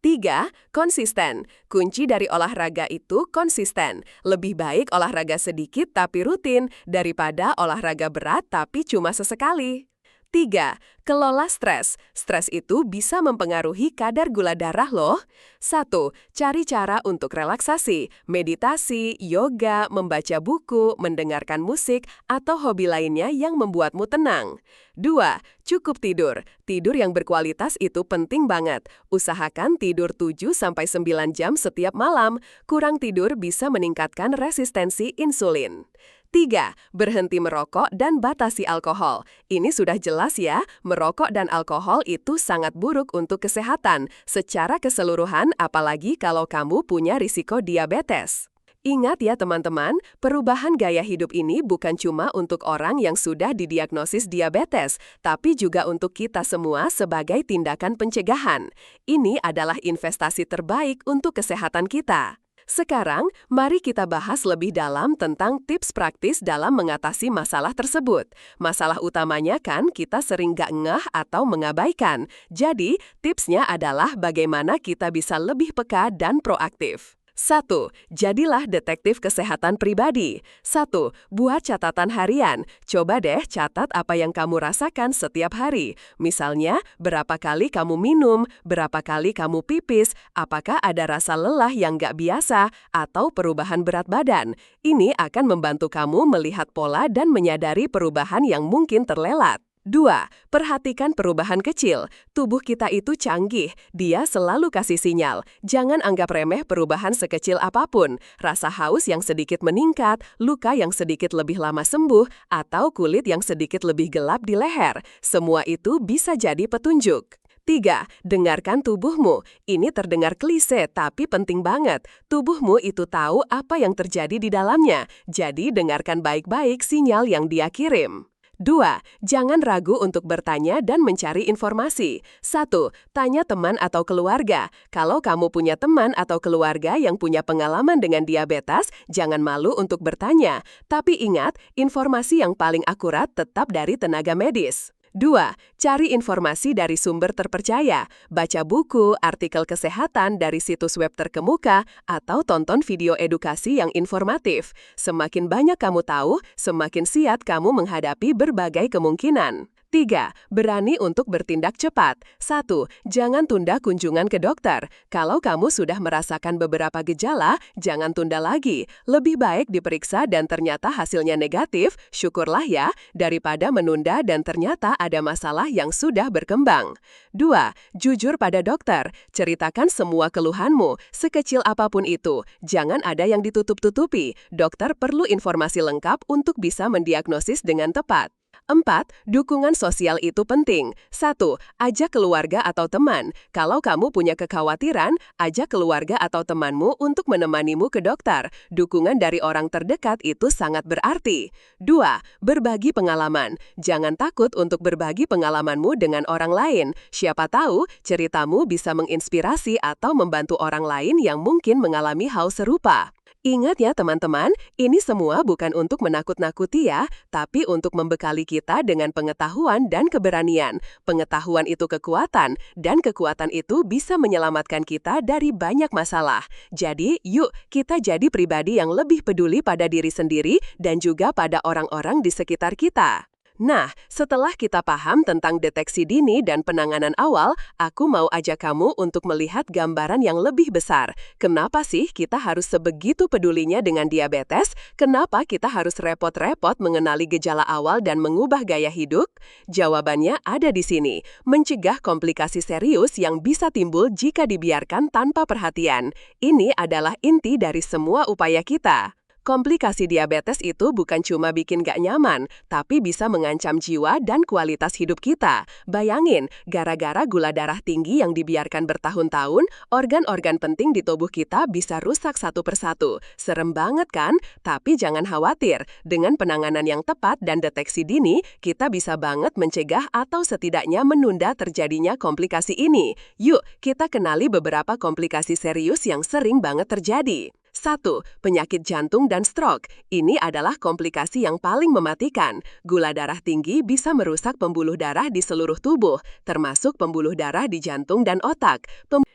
3. Konsisten. Kunci dari olahraga itu konsisten. Lebih baik olahraga sedikit tapi rutin daripada olahraga berat tapi cuma sesekali. 3. Kelola stres. Stres itu bisa mempengaruhi kadar gula darah loh. 1. Cari cara untuk relaksasi, meditasi, yoga, membaca buku, mendengarkan musik, atau hobi lainnya yang membuatmu tenang. 2. Cukup tidur. Tidur yang berkualitas itu penting banget. Usahakan tidur 7-9 jam setiap malam. Kurang tidur bisa meningkatkan resistensi insulin. 3. Berhenti merokok dan batasi alkohol. Ini sudah jelas ya, merokok dan alkohol itu sangat buruk untuk kesehatan, secara keseluruhan apalagi kalau kamu punya risiko diabetes. Ingat ya teman-teman, perubahan gaya hidup ini bukan cuma untuk orang yang sudah didiagnosis diabetes, tapi juga untuk kita semua sebagai tindakan pencegahan. Ini adalah investasi terbaik untuk kesehatan kita. Sekarang, mari kita bahas lebih dalam tentang tips praktis dalam mengatasi masalah tersebut. Masalah utamanya kan kita sering gak ngeh atau mengabaikan. Jadi, tipsnya adalah bagaimana kita bisa lebih peka dan proaktif. 1. Jadilah detektif kesehatan pribadi. 1. Buat catatan harian. Coba deh catat apa yang kamu rasakan setiap hari. Misalnya, berapa kali kamu minum, berapa kali kamu pipis, apakah ada rasa lelah yang gak biasa, atau perubahan berat badan. Ini akan membantu kamu melihat pola dan menyadari perubahan yang mungkin terlewat. 2. Perhatikan perubahan kecil. Tubuh kita itu canggih, dia selalu kasih sinyal. Jangan anggap remeh perubahan sekecil apapun. Rasa haus yang sedikit meningkat, luka yang sedikit lebih lama sembuh, atau kulit yang sedikit lebih gelap di leher. Semua itu bisa jadi petunjuk. 3. Dengarkan tubuhmu. Ini terdengar klise, tapi penting banget. Tubuhmu itu tahu apa yang terjadi di dalamnya. Jadi dengarkan baik-baik sinyal yang dia kirim. 2. Jangan ragu untuk bertanya dan mencari informasi. 1. Tanya teman atau keluarga. Kalau kamu punya teman atau keluarga yang punya pengalaman dengan diabetes, jangan malu untuk bertanya. Tapi ingat, informasi yang paling akurat tetap dari tenaga medis. 2. Cari informasi dari sumber terpercaya. Baca buku, artikel kesehatan dari situs web terkemuka, atau tonton video edukasi yang informatif. Semakin banyak kamu tahu, semakin siap kamu menghadapi berbagai kemungkinan. 3. Berani untuk bertindak cepat. 1. Jangan tunda kunjungan ke dokter. Kalau kamu sudah merasakan beberapa gejala, jangan tunda lagi. Lebih baik diperiksa dan ternyata hasilnya negatif, syukurlah ya, daripada menunda dan ternyata ada masalah yang sudah berkembang. 2. Jujur pada dokter. Ceritakan semua keluhanmu, sekecil apapun itu. Jangan ada yang ditutup-tutupi. Dokter perlu informasi lengkap untuk bisa mendiagnosis dengan tepat. 4. Dukungan sosial itu penting. 1. Ajak keluarga atau teman. Kalau kamu punya kekhawatiran, ajak keluarga atau temanmu untuk menemanimu ke dokter. Dukungan dari orang terdekat itu sangat berarti. 2. Berbagi pengalaman. Jangan takut untuk berbagi pengalamanmu dengan orang lain. Siapa tahu, ceritamu bisa menginspirasi atau membantu orang lain yang mungkin mengalami hal serupa. Ingat ya teman-teman, ini semua bukan untuk menakut-nakuti ya, tapi untuk membekali kita dengan pengetahuan dan keberanian. Pengetahuan itu kekuatan, dan kekuatan itu bisa menyelamatkan kita dari banyak masalah. Jadi, yuk kita jadi pribadi yang lebih peduli pada diri sendiri dan juga pada orang-orang di sekitar kita. Nah, setelah kita paham tentang deteksi dini dan penanganan awal, aku mau ajak kamu untuk melihat gambaran yang lebih besar. Kenapa sih kita harus sebegitu pedulinya dengan diabetes? Kenapa kita harus repot-repot mengenali gejala awal dan mengubah gaya hidup? Jawabannya ada di sini. Mencegah komplikasi serius yang bisa timbul jika dibiarkan tanpa perhatian. Ini adalah inti dari semua upaya kita. Komplikasi diabetes itu bukan cuma bikin gak nyaman, tapi bisa mengancam jiwa dan kualitas hidup kita. Bayangin, gara-gara gula darah tinggi yang dibiarkan bertahun-tahun, organ-organ penting di tubuh kita bisa rusak satu persatu. Serem banget kan? Tapi jangan khawatir, dengan penanganan yang tepat dan deteksi dini, kita bisa banget mencegah atau setidaknya menunda terjadinya komplikasi ini. Yuk, kita kenali beberapa komplikasi serius yang sering banget terjadi. 1. Penyakit jantung dan stroke. Ini adalah komplikasi yang paling mematikan. Gula darah tinggi bisa merusak pembuluh darah di seluruh tubuh, termasuk pembuluh darah di jantung dan otak.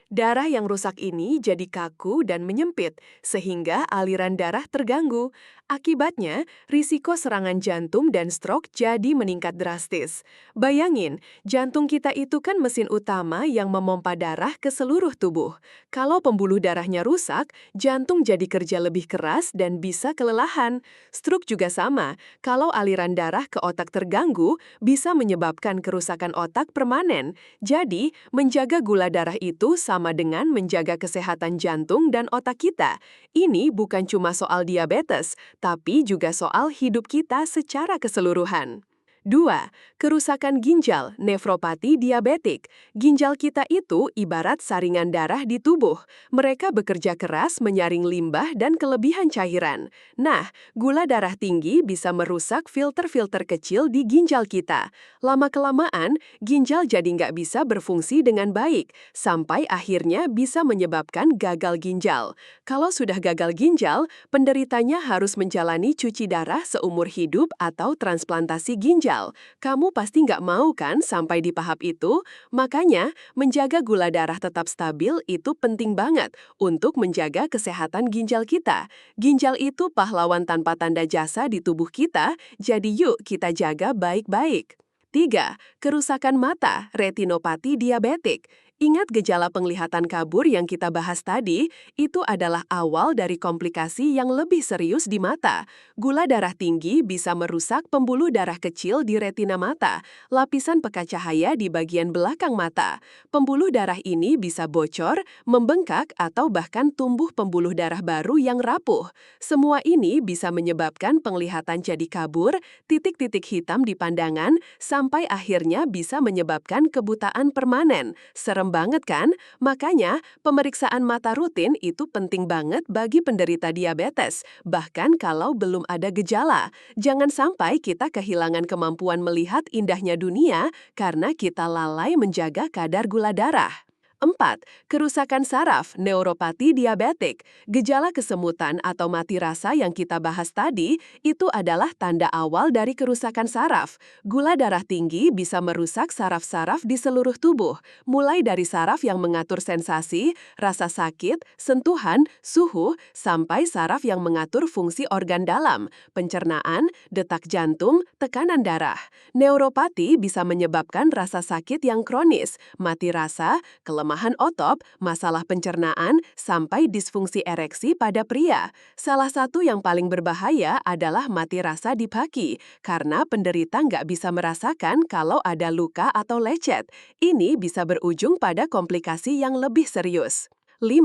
Darah yang rusak ini jadi kaku dan menyempit, sehingga aliran darah terganggu. Akibatnya, risiko serangan jantung dan stroke jadi meningkat drastis. Bayangin, jantung kita itu kan mesin utama yang memompa darah ke seluruh tubuh. Kalau pembuluh darahnya rusak, jantung jadi kerja lebih keras dan bisa kelelahan. Stroke juga sama, kalau aliran darah ke otak terganggu, bisa menyebabkan kerusakan otak permanen. Jadi, menjaga gula darah itu sama dengan menjaga kesehatan jantung dan otak kita. Ini bukan cuma soal diabetes, tapi juga soal hidup kita secara keseluruhan. 2. Kerusakan ginjal, nefropati diabetik. Ginjal kita itu ibarat saringan darah di tubuh. Mereka bekerja keras menyaring limbah dan kelebihan cairan. Nah, gula darah tinggi bisa merusak filter-filter kecil di ginjal kita. Lama-kelamaan, ginjal jadi nggak bisa berfungsi dengan baik, sampai akhirnya bisa menyebabkan gagal ginjal. Kalau sudah gagal ginjal, penderitanya harus menjalani cuci darah seumur hidup atau transplantasi ginjal. Kamu pasti nggak mau kan sampai di tahap itu? Makanya, menjaga gula darah tetap stabil itu penting banget untuk menjaga kesehatan ginjal kita. Ginjal itu pahlawan tanpa tanda jasa di tubuh kita, jadi yuk kita jaga baik-baik. 3. Kerusakan mata, retinopati diabetik. Ingat gejala penglihatan kabur yang kita bahas tadi, itu adalah awal dari komplikasi yang lebih serius di mata. Gula darah tinggi bisa merusak pembuluh darah kecil di retina mata, lapisan pekat cahaya di bagian belakang mata. Pembuluh darah ini bisa bocor, membengkak, atau bahkan tumbuh pembuluh darah baru yang rapuh. Semua ini bisa menyebabkan penglihatan jadi kabur, titik-titik hitam di pandangan, sampai akhirnya bisa menyebabkan kebutaan permanen. Serem banget kan? Makanya, pemeriksaan mata rutin itu penting banget bagi penderita diabetes, bahkan kalau belum ada gejala. Jangan sampai kita kehilangan kemampuan melihat indahnya dunia karena kita lalai menjaga kadar gula darah. 4. Kerusakan saraf, neuropati diabetik. Gejala kesemutan atau mati rasa yang kita bahas tadi, itu adalah tanda awal dari kerusakan saraf. Gula darah tinggi bisa merusak saraf-saraf di seluruh tubuh, mulai dari saraf yang mengatur sensasi, rasa sakit, sentuhan, suhu, sampai saraf yang mengatur fungsi organ dalam, pencernaan, detak jantung, tekanan darah. Neuropati bisa menyebabkan rasa sakit yang kronis, mati rasa, kelemahan otot, masalah pencernaan, sampai disfungsi ereksi pada pria. Salah satu yang paling berbahaya adalah mati rasa di kaki, karena penderita nggak bisa merasakan kalau ada luka atau lecet. Ini bisa berujung pada komplikasi yang lebih serius. 5.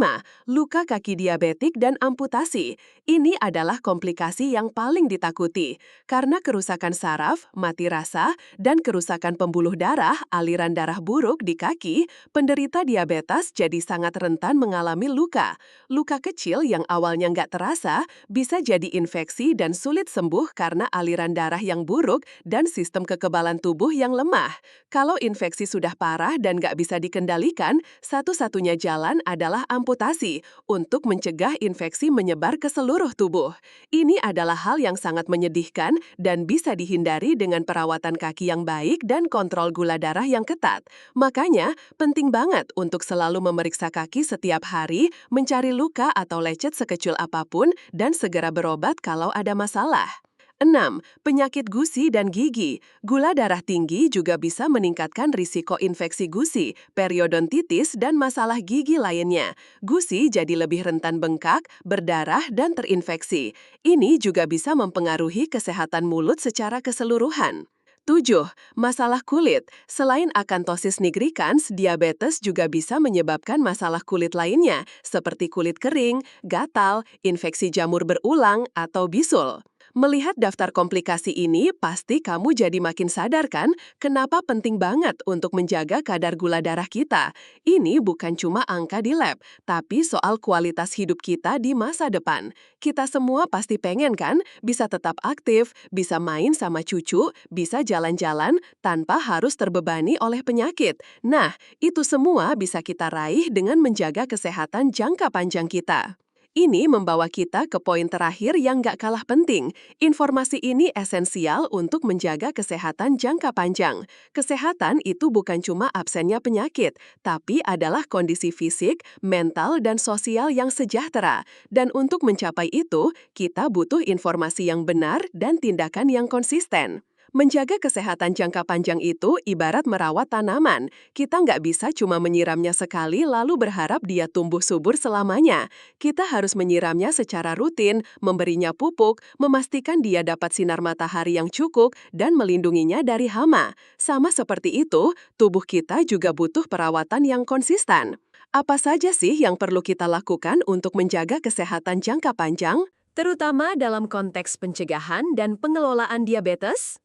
Luka kaki diabetik dan amputasi. Ini adalah komplikasi yang paling ditakuti. Karena kerusakan saraf, mati rasa, dan kerusakan pembuluh darah, aliran darah buruk di kaki, penderita diabetes jadi sangat rentan mengalami luka. Luka kecil yang awalnya nggak terasa, bisa jadi infeksi dan sulit sembuh karena aliran darah yang buruk dan sistem kekebalan tubuh yang lemah. Kalau infeksi sudah parah dan nggak bisa dikendalikan, satu-satunya jalan adalah amputasi untuk mencegah infeksi menyebar ke seluruh tubuh. Ini adalah hal yang sangat menyedihkan dan bisa dihindari dengan perawatan kaki yang baik dan kontrol gula darah yang ketat. Makanya, penting banget untuk selalu memeriksa kaki setiap hari, mencari luka atau lecet sekecil apapun, dan segera berobat kalau ada masalah. 6. Penyakit gusi dan gigi. Gula darah tinggi juga bisa meningkatkan risiko infeksi gusi, periodontitis, dan masalah gigi lainnya. Gusi jadi lebih rentan bengkak, berdarah, dan terinfeksi. Ini juga bisa mempengaruhi kesehatan mulut secara keseluruhan. 7. Masalah kulit. Selain akanthosis nigricans, diabetes juga bisa menyebabkan masalah kulit lainnya, seperti kulit kering, gatal, infeksi jamur berulang, atau bisul. Melihat daftar komplikasi ini, pasti kamu jadi makin sadar kan kenapa penting banget untuk menjaga kadar gula darah kita. Ini bukan cuma angka di lab, tapi soal kualitas hidup kita di masa depan. Kita semua pasti pengen kan bisa tetap aktif, bisa main sama cucu, bisa jalan-jalan tanpa harus terbebani oleh penyakit. Nah, itu semua bisa kita raih dengan menjaga kesehatan jangka panjang kita. Ini membawa kita ke poin terakhir yang nggak kalah penting. Informasi ini esensial untuk menjaga kesehatan jangka panjang. Kesehatan itu bukan cuma absennya penyakit, tapi adalah kondisi fisik, mental, dan sosial yang sejahtera. Dan untuk mencapai itu, kita butuh informasi yang benar dan tindakan yang konsisten. Menjaga kesehatan jangka panjang itu ibarat merawat tanaman. Kita nggak bisa cuma menyiramnya sekali lalu berharap dia tumbuh subur selamanya. Kita harus menyiramnya secara rutin, memberinya pupuk, memastikan dia dapat sinar matahari yang cukup, dan melindunginya dari hama. Sama seperti itu, tubuh kita juga butuh perawatan yang konsisten. Apa saja sih yang perlu kita lakukan untuk menjaga kesehatan jangka panjang? Terutama dalam konteks pencegahan dan pengelolaan diabetes?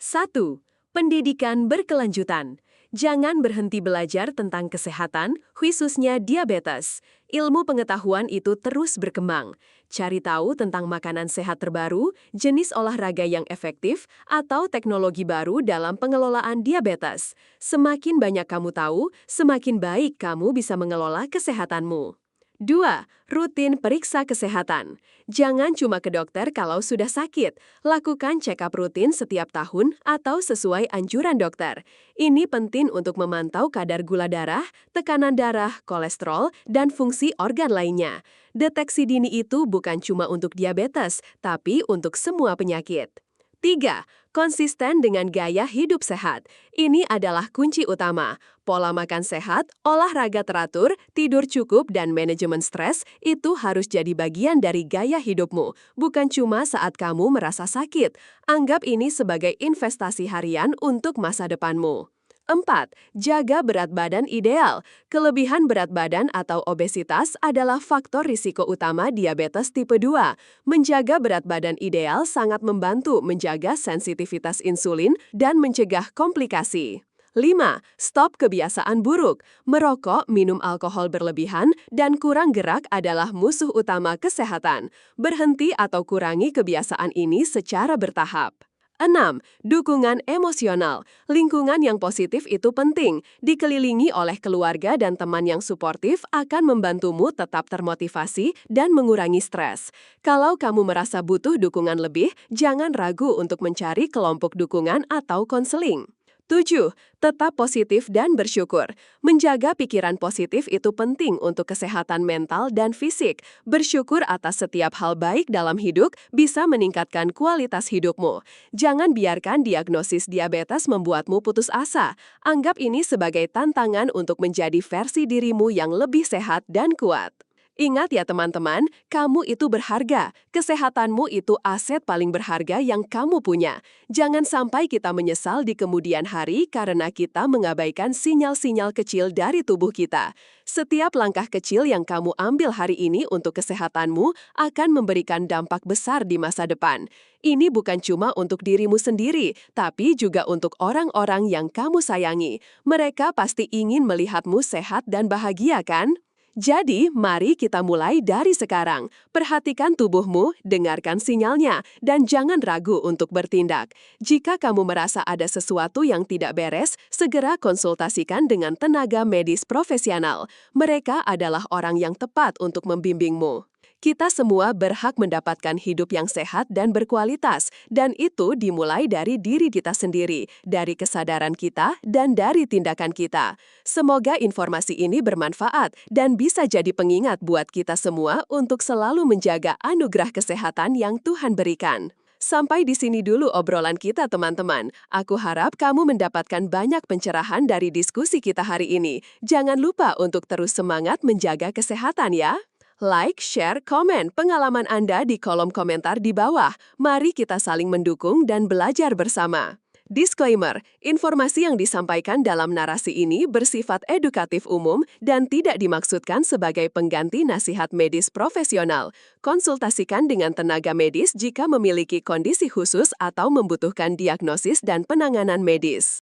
1. Pendidikan berkelanjutan. Jangan berhenti belajar tentang kesehatan, khususnya diabetes. Ilmu pengetahuan itu terus berkembang. Cari tahu tentang makanan sehat terbaru, jenis olahraga yang efektif, atau teknologi baru dalam pengelolaan diabetes. Semakin banyak kamu tahu, semakin baik kamu bisa mengelola kesehatanmu. 2. Rutin periksa kesehatan. Jangan cuma ke dokter kalau sudah sakit. Lakukan check-up rutin setiap tahun atau sesuai anjuran dokter. Ini penting untuk memantau kadar gula darah, tekanan darah, kolesterol, dan fungsi organ lainnya. Deteksi dini itu bukan cuma untuk diabetes, tapi untuk semua penyakit. 3. Konsisten dengan gaya hidup sehat. Ini adalah kunci utama. Pola makan sehat, olahraga teratur, tidur cukup, dan manajemen stres itu harus jadi bagian dari gaya hidupmu, bukan cuma saat kamu merasa sakit. Anggap ini sebagai investasi harian untuk masa depanmu. 4. Jaga berat badan ideal. Kelebihan berat badan atau obesitas adalah faktor risiko utama diabetes tipe 2. Menjaga berat badan ideal sangat membantu menjaga sensitivitas insulin dan mencegah komplikasi. 5. Stop kebiasaan buruk. Merokok, minum alkohol berlebihan, dan kurang gerak adalah musuh utama kesehatan. Berhenti atau kurangi kebiasaan ini secara bertahap. 6. Dukungan emosional. Lingkungan yang positif itu penting. Dikelilingi oleh keluarga dan teman yang suportif akan membantumu tetap termotivasi dan mengurangi stres. Kalau kamu merasa butuh dukungan lebih, jangan ragu untuk mencari kelompok dukungan atau konseling. 7. Tetap positif dan bersyukur. Menjaga pikiran positif itu penting untuk kesehatan mental dan fisik. Bersyukur atas setiap hal baik dalam hidup bisa meningkatkan kualitas hidupmu. Jangan biarkan diagnosis diabetes membuatmu putus asa. Anggap ini sebagai tantangan untuk menjadi versi dirimu yang lebih sehat dan kuat. Ingat ya teman-teman, kamu itu berharga. Kesehatanmu itu aset paling berharga yang kamu punya. Jangan sampai kita menyesal di kemudian hari karena kita mengabaikan sinyal-sinyal kecil dari tubuh kita. Setiap langkah kecil yang kamu ambil hari ini untuk kesehatanmu akan memberikan dampak besar di masa depan. Ini bukan cuma untuk dirimu sendiri, tapi juga untuk orang-orang yang kamu sayangi. Mereka pasti ingin melihatmu sehat dan bahagia, kan? Jadi, mari kita mulai dari sekarang. Perhatikan tubuhmu, dengarkan sinyalnya, dan jangan ragu untuk bertindak. Jika kamu merasa ada sesuatu yang tidak beres, segera konsultasikan dengan tenaga medis profesional. Mereka adalah orang yang tepat untuk membimbingmu. Kita semua berhak mendapatkan hidup yang sehat dan berkualitas, dan itu dimulai dari diri kita sendiri, dari kesadaran kita, dan dari tindakan kita. Semoga informasi ini bermanfaat dan bisa jadi pengingat buat kita semua untuk selalu menjaga anugerah kesehatan yang Tuhan berikan. Sampai di sini dulu obrolan kita, teman-teman. Aku harap kamu mendapatkan banyak pencerahan dari diskusi kita hari ini. Jangan lupa untuk terus semangat menjaga kesehatan ya. Like, share, komen pengalaman Anda di kolom komentar di bawah. Mari kita saling mendukung dan belajar bersama. Disclaimer, informasi yang disampaikan dalam narasi ini bersifat edukatif umum dan tidak dimaksudkan sebagai pengganti nasihat medis profesional. Konsultasikan dengan tenaga medis jika memiliki kondisi khusus atau membutuhkan diagnosis dan penanganan medis.